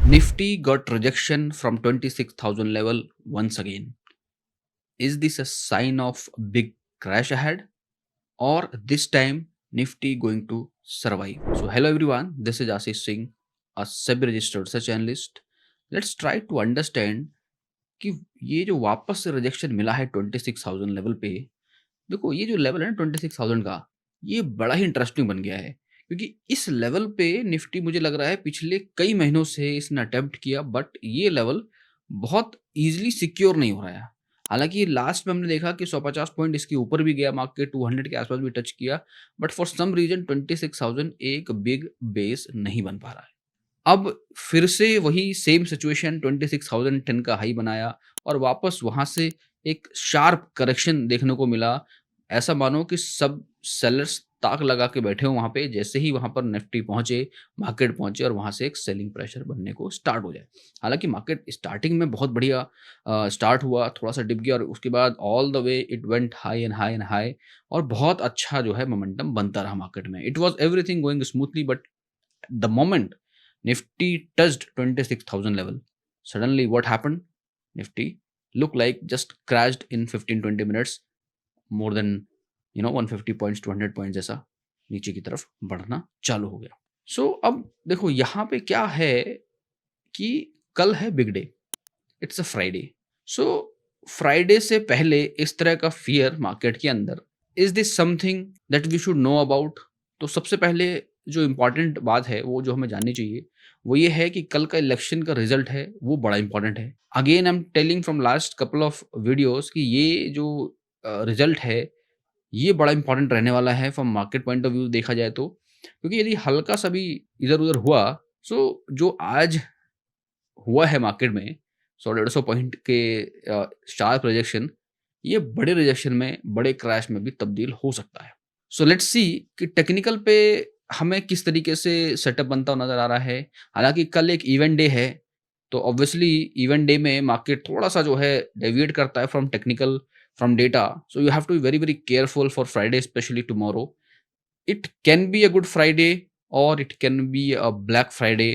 Nifty got rejection from 26,000 level once again. Is this a sign of big crash ahead, or this time Nifty going to survive? So hello everyone, this is Ashish Singh, a SEBI registered research analyst. Let's try to understand कि ये जो वापस से rejection मिला है 26,000 level पे। देखो ये जो लेवल है ना 26,000 का, ये बड़ा ही इंटरेस्टिंग बन गया है, क्योंकि इस लेवल पे निफ्टी मुझे लग रहा है पिछले कई महीनों से इसने अटेम्प्ट किया, बट ये लेवल बहुत ईजिली सिक्योर नहीं हो रहा है। हालांकि लास्ट में हमने देखा कि 150 पॉइंट इसके ऊपर भी गया, मार्केट 200 के आसपास भी टच किया, बट फॉर सम रीजन 26,000 एक बिग बेस नहीं बन पा रहा है। अब फिर से वही सेम सिचुएशन, 26,010 का हाई बनाया और वापस वहाँ से एक शार्प करेक्शन देखने को मिला। ऐसा मानो कि सब सेलर्स ताक लगा के बैठे हो वहाँ पे, जैसे ही वहाँ पर निफ्टी पहुँचे, मार्केट पहुँचे और वहाँ से एक सेलिंग प्रेशर बनने को स्टार्ट हो जाए। हालाँकि मार्केट स्टार्टिंग में बहुत बढ़िया स्टार्ट हुआ, थोड़ा-सा डिप गया और उसके बाद all the way it went high and high and high और बहुत अच्छा जो है मोमेंटम बनता रहा मार्केट में। It was everything going smoothly, but the moment Nifty touched 26,000 level. Suddenly, what happened? Nifty looked like just crashed in 15-20 minutes, more than 150 points, 200 points जैसा नीचे की तरफ बढ़ना चालू हो गया। सो अब देखो यहाँ पे क्या है कि कल है big day, it's a Friday. So Friday से पहले इस तरह का फियर मार्केट के अंदर, is this something that we should know about? तो सबसे पहले जो इम्पॉर्टेंट बात है वो जो हमें जाननी चाहिए वो ये है कि कल का इलेक्शन का रिजल्ट है वो बड़ा इंपॉर्टेंट है। Again I am telling from last couple of videos कि ये जो रिजल्ट है ये बड़ा इंपॉर्टेंट रहने वाला है from market point of view देखा जाए तो, क्योंकि यदि हल्का सा भी इधर उधर हुआ, सो जो आज हुआ है मार्केट में 100-150 पॉइंट के शार्प रिजेक्शन, ये बड़े रिजेक्शन में, बड़े क्रैश में भी तब्दील हो सकता है। सो लेट्स सी कि टेक्निकल पे हमें किस तरीके से सेटअप बनता हुआ नज़र आ रहा है। हालाँकि कल एक इवेंट डे है, तो ऑब्वियसली इवेंट डे में मार्केट थोड़ा-सा जो है डेविएट करता है from technical, from data. So you have to be very, very careful for Friday, specially tomorrow. It can be a Good Friday or it can be a Black Friday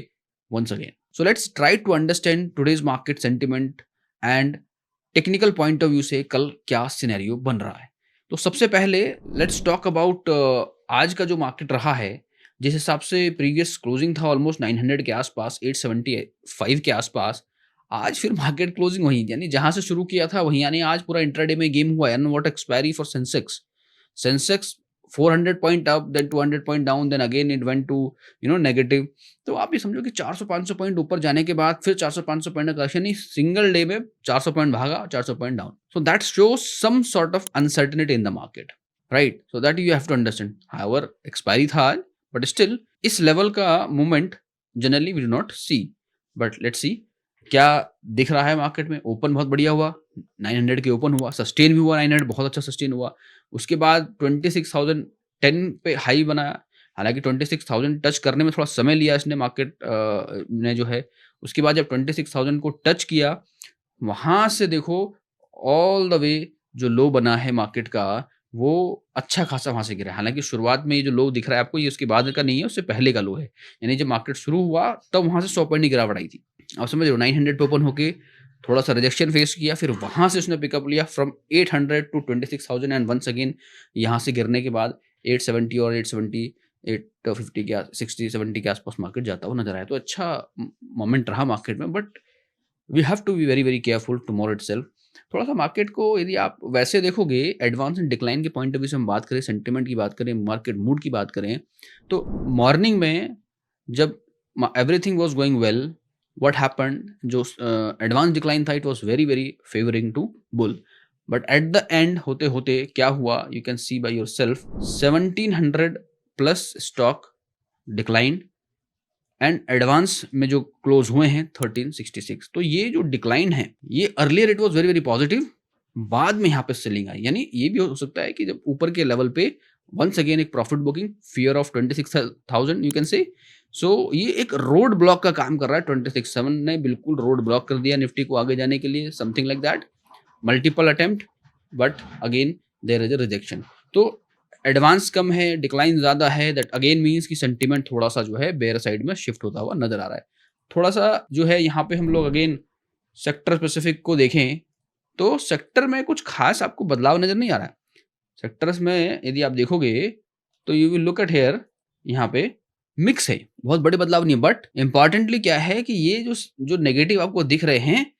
once again. So let's try to understand today's market sentiment and technical point of view से कल क्या scenario बन रहा है। तो सबसे पहले let's talk about आज का जो मार्केट रहा है। जिस हिसाब से प्रीवियस क्लोजिंग था ऑलमोस्ट 900 के आसपास, 875 के आसपास, आज फिर मार्केट क्लोजिंग वहीं, यानी जहां से शुरू किया था वहीं, यानी आज पूरा इंट्राडे में गेम हुआ है। And what expiry for Sensex 400 point up, then 200 point down, then again it went to negative. तो आप ये समझो कि 400-500 पॉइंट ऊपर जाने के बाद फिर 400-500 पॉइंट का करेक्शन, ही सिंगल डे में 400 पॉइंट भागा, 400 point down. So that shows some sort of uncertainty in the market, right? So that you have to understand. However expiry था आज, बट स्टिल इस लेवल का movement generally we do not see. But let's see क्या दिख रहा है market में। Open बहुत बढ़िया हुआ, 900 के ओपन हुआ, सस्टेन भी हुआ, 900 बहुत अच्छा सस्टेन हुआ। उसके बाद 26,010 पे हाई बनाया। हालाँकि 26,000 टच करने में थोड़ा समय लिया इसने, मार्केट ने जो है। उसके बाद जब 26,000 को टच किया, वहाँ से देखो ऑल द वे जो लो बना है मार्केट का, वो अच्छा खासा वहाँ से गिरा है। हालाँकि शुरुआत में ये जो लो दिख रहा है आपको, ये उसके बाद का नहीं है, उससे पहले का लो है। यानी जब मार्केट शुरू हुआ तब वहाँ से 100 पॉइंट की गिरावट आई थी। आप समझ रहे हो, 900 पे ओपन होके थोड़ा-सा रिजेक्शन फेस किया, फिर वहाँ से उसने पिकअप लिया from 800 to 26,000 and once again यहाँ से गिरने के बाद 870 और 870, 850 के 60-70 के आसपास मार्केट जाता हुआ नज़र आया। तो अच्छा मोमेंट रहा मार्केट में, but we have to be very, very careful tomorrow itself. थोड़ा-सा मार्केट को यदि आप वैसे देखोगे एडवांस एंड डिक्लाइन के पॉइंट ऑफ व्यू से हम बात करें, सेंटिमेंट की बात करें, मार्केट मूड की बात करें, तो मॉर्निंग में जब everything was going well, what happened, जो एडवांस डिक्लाइन था, it was very, very favouring to bull. But at the end होते-होते क्या हुआ, you can see by yourself, 1700 plus stock decline and advance में जो क्लोज हुए हैं 1366। तो ये जो डिक्लाइन है, ये earlier it was very, very positive, बाद में यहाँ पे सेलिंग आई। यानी ये भी हो सकता है कि जब ऊपर के लेवल पे वंस अगेन एक profit booking, fear of 26,000 you can say. So ये एक रोड ब्लॉक का काम कर रहा है। 26,700 ने बिल्कुल रोड ब्लॉक कर दिया निफ्टी को आगे जाने के लिए, something like that. Multiple attempt, but again there is a rejection. तो एडवांस कम है, डिक्लाइन ज़्यादा है, दैट अगेन मीन्स कि सेंटीमेंट थोड़ा सा जो है बेयर साइड में शिफ्ट होता हुआ नजर आ रहा है। थोड़ा सा जो है यहाँ पे हम लोग अगेन सेक्टर स्पेसिफिक को देखें तो सेक्टर में कुछ खास आपको बदलाव नजर नहीं आ रहा है। सेक्टर्स में यदि आप देखोगे तो you will look at here, यहाँ पे मिक्स है, बहुत बड़े बदलाव नहीं है। बट इंपॉर्टेंटली क्या है कि ये जो जो नेगेटिव आपको दिख रहे हैं,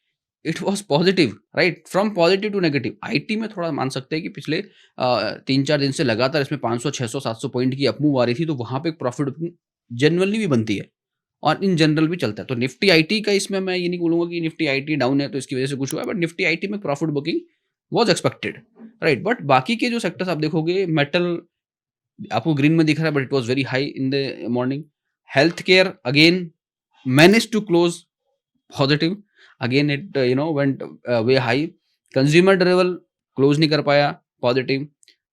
it was positive, right, from positive to negative. IT में थोड़ा मान सकते हैं कि पिछले 3-4 दिन से लगातार इसमें 500 600 700 पॉइंट की अपमूव आ रही थी, तो वहां पे प्रॉफिट जनरली भी बनती है और इन जनरल भी चलता है। तो निफ्टी आईटी का इसमें मैं ये नहीं बोलूंगा कि निफ्टी आईटी डाउन है तो इसकी वजह से कुछ हुआ है, बट निफ्टी आईटी में profit booking was expected, right. But बाकी के जो सेक्टर्स आप देखोगे, मेटल आपको ग्रीन में दिख रहा है but it was very high in the morning. Health care again manage to close positive, again it went way high. Consumer durable close नहीं कर पाया, पॉजिटिव।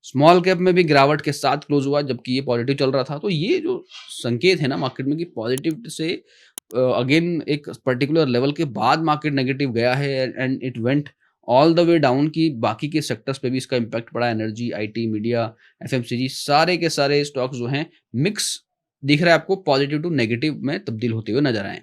स्मॉल कैप में भी गिरावट के साथ क्लोज हुआ जबकि ये पॉजिटिव चल रहा था। तो ये जो संकेत है ना मार्केट में कि पॉजिटिव से अगेन एक पर्टिकुलर लेवल के बाद मार्केट नेगेटिव गया है and it went all the way down, की बाकी के सेक्टर्स पे भी इसका इम्पैक्ट पड़ा। एनर्जी, आईटी, मीडिया, एफएमसीजी, सारे के सारे स्टॉक्स जो हैं मिक्स दिख रहा है आपको, पॉजिटिव टू नेगेटिव में तब्दील होते हुए नजर आए।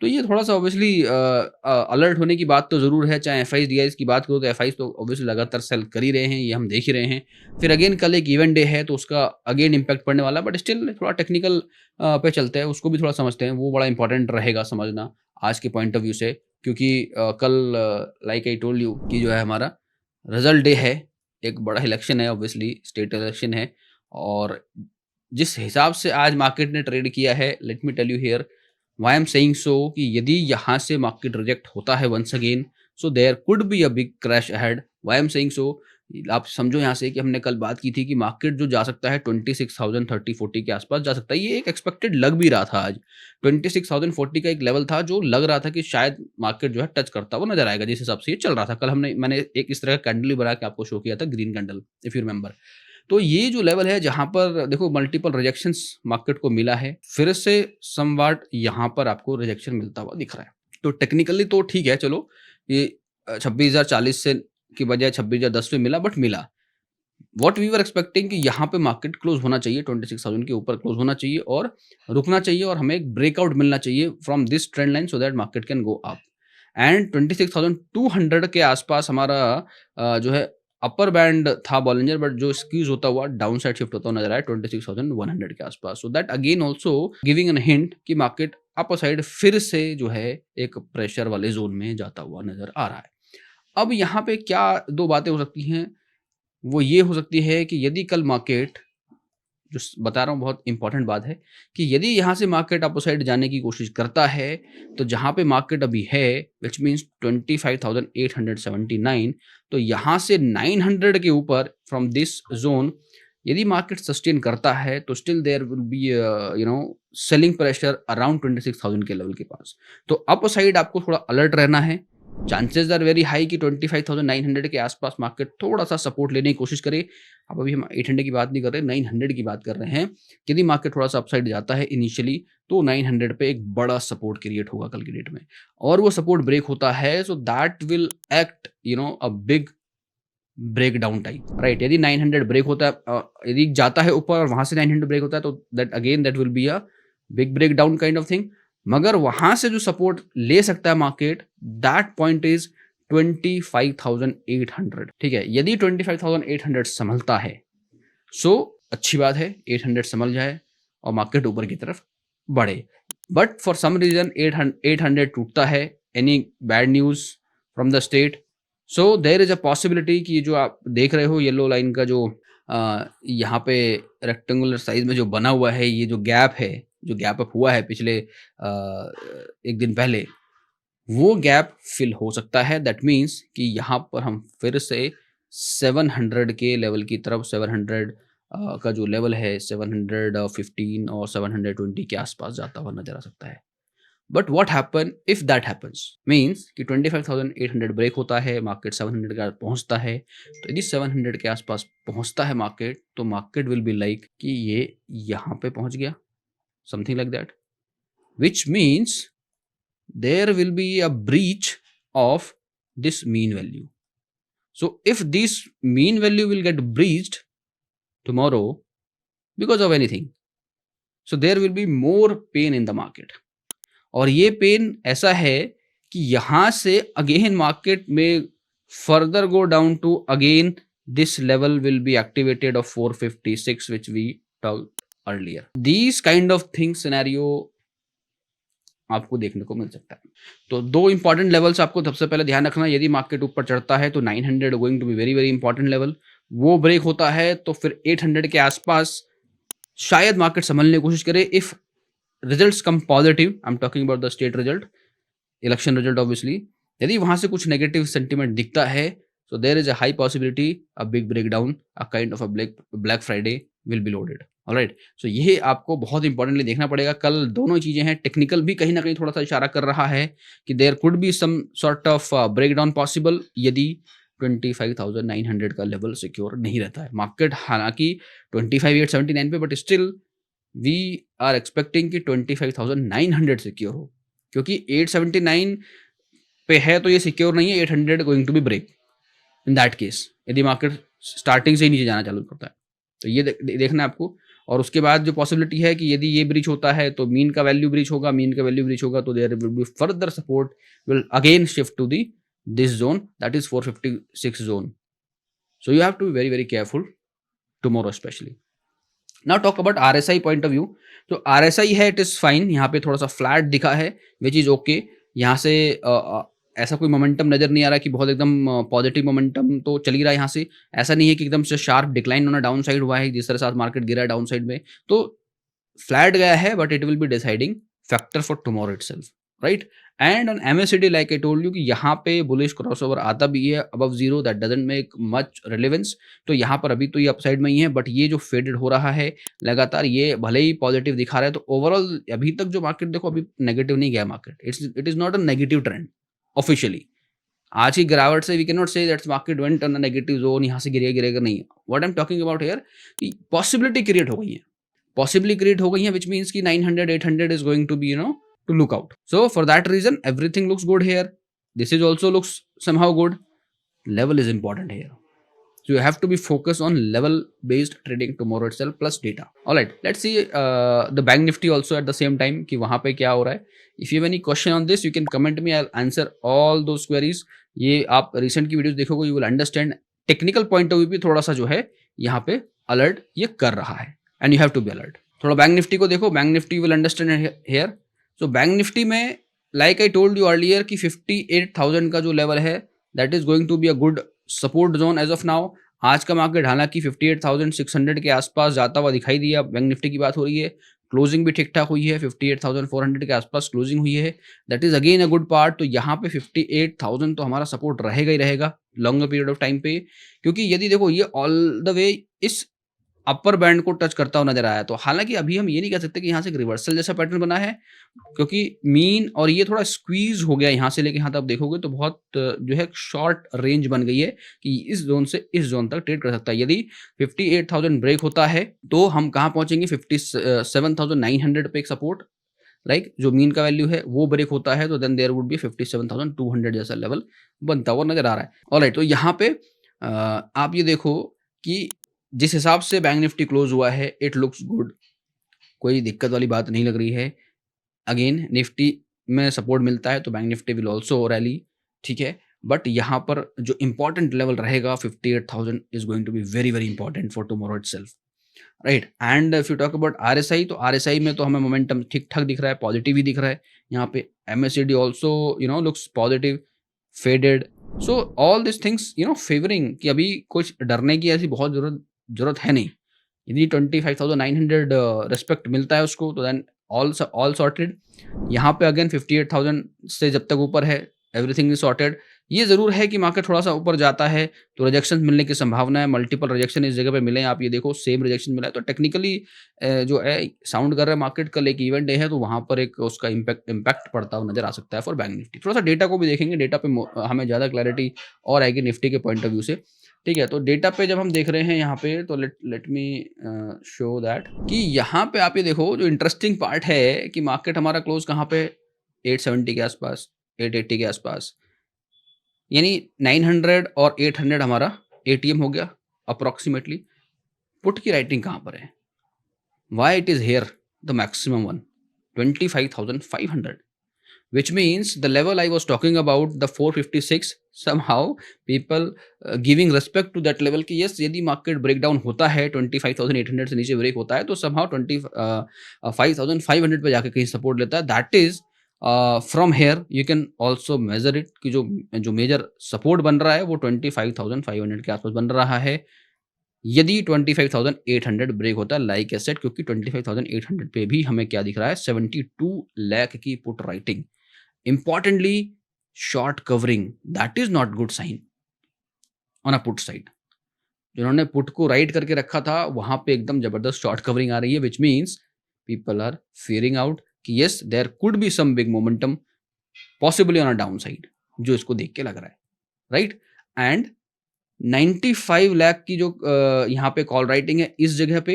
तो ये थोड़ा सा ऑब्वियसली अलर्ट होने की बात तो ज़रूर है। चाहे एफआईज डीआईज की बात करो तो एफआईज तो ऑब्वियसली लगातार सेल कर ही रहे हैं, ये हम देख ही रहे हैं। फिर अगेन कल एक इवेंट डे है तो उसका अगेन इम्पैक्ट पड़ने वाला, बट स्टिल थोड़ा टेक्निकल पे चलते हैं, उसको भी थोड़ा समझते हैं, वो बड़ा इंपॉर्टेंट रहेगा समझना आज के पॉइंट ऑफ व्यू से। क्योंकि कल लाइक आई टोल्ड यू कि जो है हमारा रिजल्ट डे है, एक बड़ा इलेक्शन है, ऑब्वियसली स्टेट इलेक्शन है। और जिस हिसाब से आज मार्केट ने ट्रेड किया है, let me tell you here why I am saying so, कि यदि यहाँ से मार्केट रिजेक्ट होता है once again, so there could be a big crash ahead. Why I am saying so, आप समझो यहाँ से कि हमने कल बात की थी कि मार्केट जो जा सकता है 26,030-40 के आसपास जा सकता है। ये एक एक्सपेक्टेड लग भी रहा था। आज 26,040 का एक लेवल था जो लग रहा था कि शायद मार्केट जो है टच करता हुआ नजर आएगा, जिस हिसाब से ये चल रहा था। कल मैंने एक इस तरह का कैंडल बना के आपको शो किया था, green candle, if you remember. तो ये जो लेवल है जहां पर देखो मल्टीपल रिजेक्शंस मार्केट को मिला है, फिर से समवाट यहां पर आपको रिजेक्शन मिलता हुआ दिख रहा है। तो टेक्निकली तो ठीक है, चलो ये 26,040 से की बजाय 26,010 पे मिला, बट मिला। व्हाट वी वर एक्सपेक्टिंग कि यहाँ पे मार्केट क्लोज होना चाहिए, 26,000 के ऊपर क्लोज होना चाहिए और रुकना चाहिए और हमें एक ब्रेकआउट मिलना चाहिए from this trend line so that market can go up. And 26,200 के आसपास हमारा जो है अपर बैंड था बॉलिंजर, बट जो स्क्यूज होता हुआ डाउन साइड शिफ्ट होता हुआ नजर आया 26,100 के आसपास। So that again also giving an hint कि मार्केट अपर साइड फिर से जो है एक प्रेशर वाले जोन में जाता हुआ नजर आ रहा है। अब यहाँ पे क्या दो बातें हो सकती हैं, वो ये हो सकती है कि यदि कल मार्केट, जो बता रहा हूँ बहुत इंपॉर्टेंट बात है, कि यदि यहाँ से मार्केट अपोसाइड जाने की कोशिश करता है तो जहाँ पे मार्केट अभी है विच मीन्स 25,879, तो यहाँ से 900 के ऊपर फ्रॉम दिस जोन यदि मार्केट सस्टेन करता है तो still there will be selling pressure around 26,000 के लेवल के पास। तो अप साइड आपको थोड़ा अलर्ट रहना है। चांसेस आर वेरी हाई कि 25,900 के आसपास मार्केट थोड़ा सा सपोर्ट लेने की कोशिश करे। अब अभी हम 800 की बात नहीं कर रहे, 900 की बात कर रहे हैं। यदि मार्केट थोड़ा सा अपसाइड जाता है इनिशियली तो 900 पे एक बड़ा सपोर्ट क्रिएट होगा कल की डेट में, और वो सपोर्ट ब्रेक होता है so that will act a big break down type, right. यदि 900 ब्रेक होता है, यदि जाता है ऊपर और वहां से 900 ब्रेक होता है तो that will be a big break down kind of thing. मगर वहां से जो सपोर्ट ले सकता है मार्केट, दैट पॉइंट इज 25,800, ठीक है। यदि 25,800 संभलता है सो अच्छी बात है, 800 संभल जाए और मार्केट ऊपर की तरफ बढ़े। बट फॉर सम रीजन 800 टूटता है, any bad news from the state, so there is a possibility कि जो आप देख रहे हो येलो लाइन का जो यहाँ पे रेक्टेंगुलर साइज में जो बना हुआ है, ये जो गैप है, जो गैप अप हुआ है पिछले एक दिन पहले, वो गैप फिल हो सकता है। दैट मीन्स कि यहाँ पर हम फिर से 700 के लेवल की तरफ, 700 का जो लेवल है 715 और 720 के आसपास जाता हुआ नजर आ सकता है। But what happen if that happens, means कि 25,800 ब्रेक होता है, मार्केट 700 के आसपास पहुंचता है। तो यदि 700 के आसपास पहुंचता है मार्केट, तो मार्केट विल बी लाइक कि ये यहाँ पे पहुंच गया, something like that, which means there will be a breach of this mean value. So if this mean value will get breached tomorrow because of anything, so there will be more pain in the market. और ये pen ऐसा है कि यहाँ से again market में further go down to again this level will be activated of 456 which we talked earlier. These kind of things scenario आपको देखने को मिल सकता है। तो दो इंपॉर्टेंट लेवल्स आपको सबसे पहले ध्यान रखना, यदि मार्केट ऊपर चढ़ता है तो 900 going to be very very important level, वो ब्रेक होता है तो फिर 800 के आसपास शायद मार्केट संभलने की कोशिश करे if results come positive. I am talking about the state result, election result obviously. यदि वहां से कुछ नेगेटिव सेंटिमेंट दिखता है so there is a high possibility a big breakdown, a kind of a black Friday will be loaded. Alright, so ये आपको बहुत importantly देखना पड़ेगा। कल दोनों चीजें हैं, टेक्निकल भी कहीं ना कहीं थोड़ा सा इशारा कर रहा है कि there could be some sort of breakdown possible यदि 25,900 का लेवल सिक्योर नहीं रहता है मार्केट। हालांकि 25,879 पे, but still we are expecting कि 25,900 सिक्योर हो, क्योंकि 879 पे है तो ये सिक्योर नहीं है, 800 going to be break in that case, यदि मार्केट स्टार्टिंग से ही नीचे जाना चालू करता है तो ये देखना है आपको। और उसके बाद जो पॉसिबिलिटी है कि यदि ये ब्रीच होता है तो मीन का वैल्यू ब्रीच होगा, मीन का वैल्यू ब्रीच होगा तो there will be further support will again shift to the this zone, that is 456 zone. So you have to be very very careful tomorrow specially. Now talk about RSI point of view. तो RSI है it is fine, यहाँ पे थोड़ा सा flat दिखा है which is okay. यहाँ से ऐसा कोई मोमेंटम नजर नहीं आ रहा कि बहुत एकदम पॉजिटिव मोमेंटम तो चल ही रहा है यहाँ से। ऐसा नहीं है कि एकदम से शार्प डिक्लाइन होना, डाउन साइड हुआ है जिस तरह से मार्केट गिरा है डाउन साइड में, तो फ्लैट गया है, but it will be deciding factor for tomorrow itself, right. And on MACD like I told you कि यहाँ पे बुलिश क्रॉसओवर आता भी है above zero, that doesn't make much relevance. तो यहाँ पर अभी तो ये अपसाइड में ही है, बट ये जो फेडेड हो रहा है लगातार, ये भले ही पॉजिटिव दिखा रहा है, तो ओवरऑल अभी तक जो मार्केट देखो अभी नेगेटिव नहीं गया market, it is not a negative trend officially. आज की गिरावट से वी कैन नॉट से that's market went on a negative zone, यहाँ से गिरेगा नहीं। What I am talking about here कि पॉसिबिलिटी क्रिएट हो गई है, पॉसिबिलिटी क्रिएट हो गई है, विच मीन्स कि 900 800 is going to be to look out. So for that reason everything looks good here. This is also looks somehow good. Level is important here. So you have to be focused on level based trading tomorrow itself plus data. All right, let's see the bank nifty also at the same time कि वहाँ पे क्या हो रहा है. If you have any question on this you can comment me, I'll answer all those queries. ये आप recent की वीडियोस देखोगे you will understand technical point of view भी थोड़ा सा जो है यहाँ पे alert ये कर रहा है and you have to be alert. थोड़ा बैंक निफ्टी को देखो, bank Nifty will understand here. सो बैंक निफ्टी में like I told you earlier कि 58,000 का जो लेवल है that is going to be a good support zone as of now. आज का मार्केट हालांकि 58,600 के आसपास जाता हुआ दिखाई दिया, बैंक निफ्टी की बात हो रही है, क्लोजिंग भी ठीक ठाक हुई है, 58,400 के आसपास क्लोजिंग हुई है, that is again a good part. तो यहाँ पे 58,000 तो हमारा सपोर्ट रहेगा ही रहेगा लॉन्गर पीरियड ऑफ टाइम पे, क्योंकि यदि देखो ये ऑल द वे इस अपर बैंड को टच करता हुआ नजर आया, तो हालांकि अभी हम ये नहीं कह सकते कि यहाँ से एक रिवर्सल जैसा पैटर्न बना है, क्योंकि मीन और ये थोड़ा स्क्वीज हो गया यहाँ से लेके यहाँ तक देखोगे तो बहुत जो है शॉर्ट रेंज बन गई है कि इस जोन से इस जोन तक ट्रेड कर सकता है। यदि 58,000 ब्रेक होता है तो हम कहाँ पहुंचेंगे, 57,900 पे एक सपोर्ट, लाइक जो मीन का वैल्यू है वो ब्रेक होता है तो देन देयर वुड बी 57,200 जैसा लेवल बनता हुआ नजर आ रहा है। ऑलराइट, तो यहाँ पे आप ये देखो कि जिस हिसाब से बैंक निफ्टी क्लोज हुआ है इट लुक्स गुड, कोई दिक्कत वाली बात नहीं लग रही है। अगेन निफ्टी में सपोर्ट मिलता है तो bank Nifty will also rally, ठीक है, बट यहाँ पर जो इंपॉर्टेंट लेवल रहेगा 58,000 is going to be very very important for tomorrow itself, right. And if you talk about RSI, तो RSI में तो हमें मोमेंटम ठीक ठाक दिख रहा है, पॉजिटिव ही दिख रहा है। यहाँ पे MACD also looks positive, faded. So all this things favouring कि अभी कुछ डरने की ऐसी बहुत जरूरत है नहीं। यदि 25,900 रिस्पेक्ट मिलता है उसको तो देन ऑल सॉर्टेड। यहाँ पे अगेन 58,000 से जब तक ऊपर है एवरीथिंग इज सॉर्टेड। ये जरूर है कि मार्केट थोड़ा सा ऊपर जाता है तो रिजेक्शन मिलने की संभावना है, मल्टीपल रिजेक्शन इस जगह पे मिले, आप ये देखो सेम रिजेक्शन मिला है, तो टेक्निकली जो है साउंड कर रहा है मार्केट, कल एक इवेंट डे है तो वहाँ पर एक उसका इम्पैक्ट पड़ता हुआ नजर आ सकता है फॉर बैंक निफ्टी। थोड़ा सा डेटा को भी देखेंगे, डेटा पे हमें ज़्यादा क्लैरिटी और आएगी निफ्टी के पॉइंट ऑफ व्यू से, ठीक है। तो डेटा पे जब हम देख रहे हैं यहाँ पे तो लेट मी शो दैट कि यहाँ पे आप ये देखो जो इंटरेस्टिंग पार्ट है कि मार्केट हमारा क्लोज कहाँ पे 870 के आसपास, 880 के आसपास, यानी 900 और 800 हमारा ATM हो गया अप्रोक्सीमेटली। पुट की राइटिंग कहाँ पर है, why it is here the maximum one 25,500, which means the level I was talking about, the 456, somehow people giving respect to that level कि yes, यदि मार्केट ब्रेकडाउन होता है 25,800 से नीचे ब्रेक होता है तो somehow 25,500 पे जाके कहीं सपोर्ट लेता है. That is from here you can also measure it कि जो जो मेजर सपोर्ट बन रहा है वो 25,500 के आसपास बन रहा है यदि 25,800 ब्रेक होता है लाइक ए सेट, क्योंकि 25,800 पे भी हमें क्या दिख रहा है, 72 लाख की put writing. Importantly short covering, that is not good sign on a put side. जिन्होंने पुट को राइट करके रखा था वहां पे एकदम जबरदस्त शॉर्ट कवरिंग आ रही है, which means people are fearing out कि yes there could be some big momentum possibly on a down side, जो इसको देख के लग रहा है, राइट. एंड 95 लाख की जो यहाँ पे कॉल राइटिंग है इस जगह पे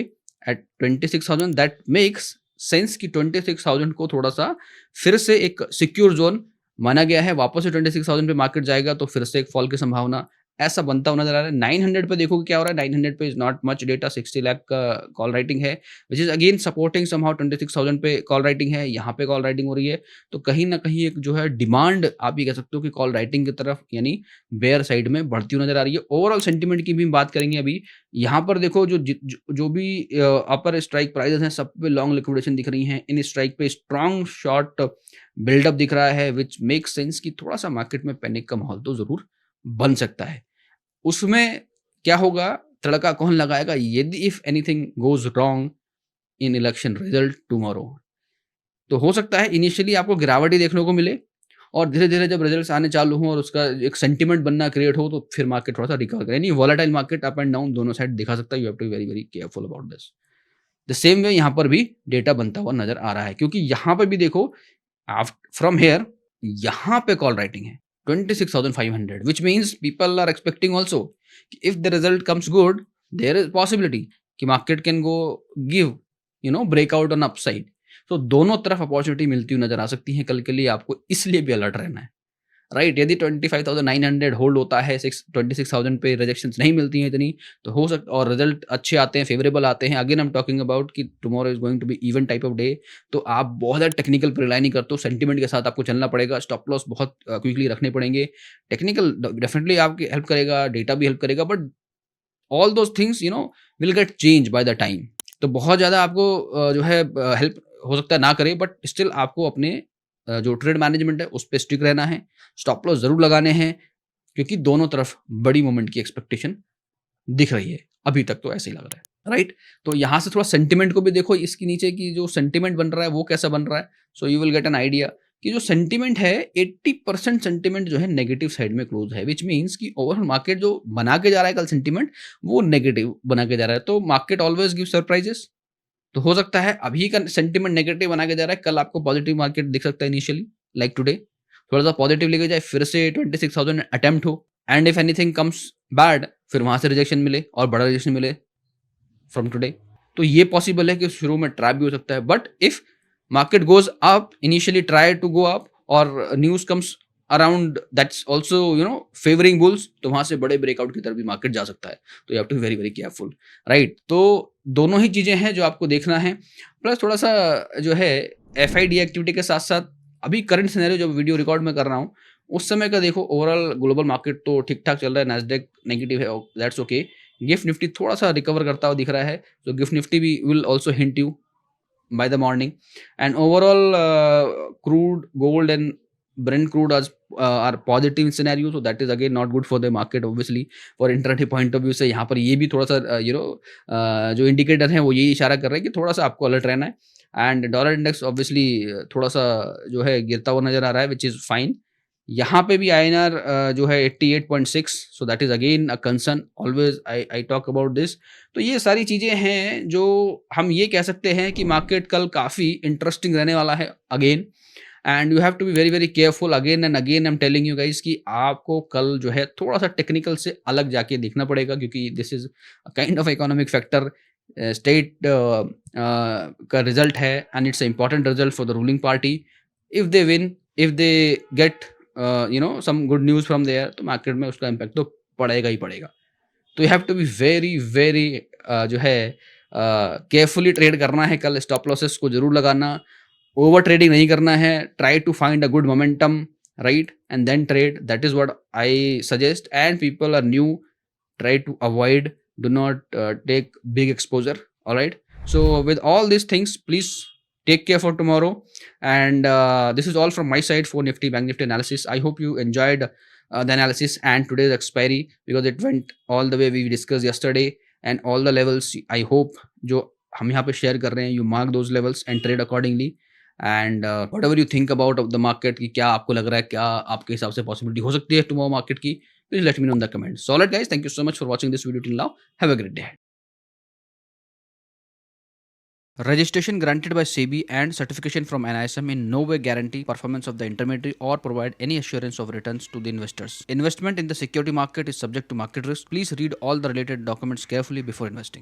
एट 26,000, दैट मेक्स सेंस कि 26,000 को थोड़ा सा फिर से एक सिक्योर जोन माना गया है. वापस से 26,000 पे मार्केट जाएगा तो फिर से एक फॉल की संभावना ऐसा बनता हुआ नजर आ रहा है. 900 पे देखो क्या हो रहा है. 900 पे is not much data, 60 lakh का कॉल राइटिंग है which is again supporting somehow. 26,000 पे कॉल राइटिंग है, यहाँ पे कॉल राइटिंग हो रही है, तो कहीं ना कहीं एक जो है डिमांड आप ये कह सकते हो कि कॉल राइटिंग की तरफ यानी बेयर साइड में बढ़ती हुई नजर आ रही है. ओवरऑल सेंटीमेंट की भी हम बात करेंगे अभी. यहाँ पर देखो जो भी अपर स्ट्राइक प्राइजेस हैं सब पे लॉन्ग लिक्विडेशन दिख रही हैं. इन स्ट्राइक पे स्ट्रॉन्ग शॉर्ट बिल्डअप दिख रहा है विच मेक सेंस कि थोड़ा सा मार्केट में पैनिक का माहौल तो जरूर बन सकता है. उसमें क्या होगा, तड़का कौन लगाएगा यदि if anything goes wrong in election result tomorrow. तो हो सकता है इनिशियली आपको गिरावट ही देखने को मिले और धीरे धीरे जब रिजल्ट्स आने चालू हो और उसका एक सेंटीमेंट बनना क्रिएट हो तो फिर मार्केट थोड़ा सा रिकवर करे. यानी volatile market up and down दोनों साइड दिखा सकता है. You have to be very very careful about this. The same way यहाँ पर भी डेटा बनता हुआ नजर आ रहा है, क्योंकि यहाँ पर भी देखो फ्रॉम हेयर यहाँ पे कॉल राइटिंग है 26,500, which means people are expecting also if the result comes good, there is possibility कि market can go give breakout on upside. तो दोनों तरफ अपॉर्चुनिटी मिलती हुई नजर आ सकती है कल के लिए. आपको इसलिए भी अलर्ट रहना है, राइट. यदि 25,900 होल्ड होता है, 26,000 पे रिजेक्शंस नहीं मिलती हैं इतनी, तो हो सकता और रिजल्ट अच्छे आते हैं, फेवरेबल आते हैं. Again I am talking about कि tomorrow is going to be even type of day, तो आप बहुत ज़्यादा टेक्निकल पर रिलाई नहीं करते हो, सेंटीमेंट के साथ आपको चलना पड़ेगा. स्टॉप लॉस बहुत क्विकली रखने पड़ेंगे. टेक्निकल डेफिनेटली आपकी हेल्प करेगा, डेटा भी हेल्प करेगा, but all those things will get change by the time. तो बहुत ज़्यादा आपको जो है हेल्प हो सकता है ना करे, बट स्टिल आपको अपने जो ट्रेड मैनेजमेंट है उस पर स्टिक रहना है. स्टॉप लॉस जरूर लगाने हैं, क्योंकि दोनों तरफ बड़ी मोमेंट की एक्सपेक्टेशन दिख रही है. अभी तक तो ऐसे ही लग रहा है, राइट. तो यहाँ से थोड़ा सेंटिमेंट को भी देखो, इसके नीचे की जो सेंटिमेंट बन रहा है वो कैसा बन रहा है. So you will get an idea कि जो सेंटिमेंट है 80% सेंटिमेंट जो है नेगेटिव साइड में क्लोज है, विच मीन्स कि ओवरऑल मार्केट जो बना के जा रहा है कल सेंटिमेंट वो नेगेटिव बना के जा रहा है. तो मार्केट ऑलवेज गिव सरप्राइजेस. तो हो सकता है अभी का सेंटिमेंट नेगेटिव बना के जा रहा है, कल आपको पॉजिटिव मार्केट दिख सकता है इनिशियली लाइक टुडे, थोड़ा सा पॉजिटिव लेके जाए, फिर से 26,000 अटेम्प्ट हो, and if anything comes bad फिर वहां से रिजेक्शन मिले और बड़ा रिजेक्शन मिले फ्रॉम टुडे. तो ये पॉसिबल है कि शुरू में ट्रैप भी हो सकता है, but if market goes up, initially try to go up और news comes around that's also favouring bulls, तो वहां से बड़े ब्रेकआउट की तरफ भी मार्केट जा सकता है. तो you have to be very very careful, right. तो दोनों ही चीजें हैं जो आपको देखना है. प्लस थोड़ा सा जो है FID एक्टिविटी के साथ साथ अभी करंट सिनेरियो जो वीडियो रिकॉर्ड में कर रहा हूँ उस समय का देखो, ओवरऑल ग्लोबल मार्केट तो ठीक ठाक चल रहा है, नैस्डैक नेगेटिव है, दैट्स ओके. गिफ्ट निफ्टी थोड़ा सा रिकवर करता हुआ दिख रहा है, तो गिफ्ट निफ्टी भी will also hint you by the morning. And overall crude, gold and Brent crude are positive scenario, so that is again not good for the market obviously. For intraday point of view से यहाँ पर ये भी थोड़ा सा जो indicator है वो यही इशारा कर रहे हैं कि थोड़ा सा आपको अलर्ट रहना है. एंड डॉलर इंडेक्स ऑब्वियसली थोड़ा सा जो है गिरता हुआ नजर आ रहा है, विच इज़ फाइन. यहाँ पे भी INR जो है 88.6, so that is again a concern. Always I talk about this. तो ये सारी चीज़ें हैं जो हम ये कह सकते हैं कि मार्केट कल काफ़ी इंटरेस्टिंग रहने वाला है again. And you have to be very very careful. Again and again I am telling you guys कि आपको कल जो है थोड़ा सा टेक्निकल से अलग जाके देखना पड़ेगा, क्योंकि this is kind of economic factor. State का रिजल्ट है and it's important result for the ruling party. If they win, if they get some good news from there, तो मार्केट में उसका इम्पैक्ट तो पड़ेगा ही पड़ेगा. तो you have to be very very जो है केयरफुली ट्रेड करना है कल. स्टॉप लॉसेस को जरूर लगाना. ओवर ट्रेडिंग नहीं करना है, try to find a good momentum, right, and then trade. That is what I suggest. And people are new, try to avoid, do not take big exposure. All right, so with all these things, please take care for tomorrow. And this is all from my side for Nifty Bank Nifty analysis. I hope you enjoyed the analysis and today's expiry, because it went all the way we discussed yesterday, and all the levels I hope जो हम यहाँ पे share कर रहे हैं, you mark those levels and trade accordingly. And whatever you think about of the market, कि क्या आपको लग रहा है, क्या आपके हिसाब से पॉसिबिलिटी हो सकती है tomorrow मार्केट की, please let me know in the comments. So, alright, guys, thank you so much for watching this video till now. Have a great day. Registration granted by SEBI and certification from NISM in no way guarantee performance of the intermediary or provide any assurance of returns to the investors. Investment in the security market is subject to market risk. Please read all the related documents carefully before investing.